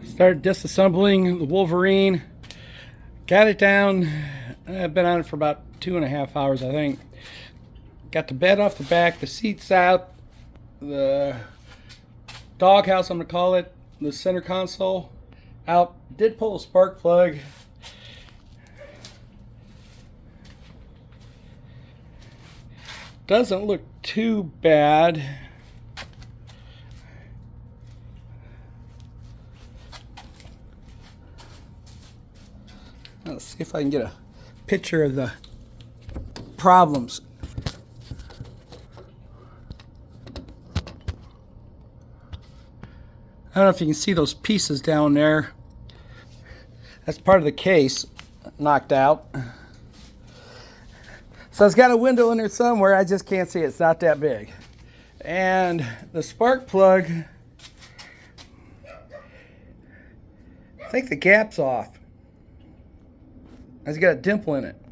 Started disassembling the Wolverine. Got it down. I've been on it for about 2.5 hours, I think. Got the bed off the back, the seats out, the doghouse, I'm gonna call it, the center console out. Did pull a spark plug. Doesn't look too bad. Let's see if I can get a picture of the problems. I don't know if you can see those pieces down there. That's part of the case knocked out. So it's got a window in there somewhere. I just can't see it. It's not that big. And the spark plug, I think the cap's off. It's got a dimple in it.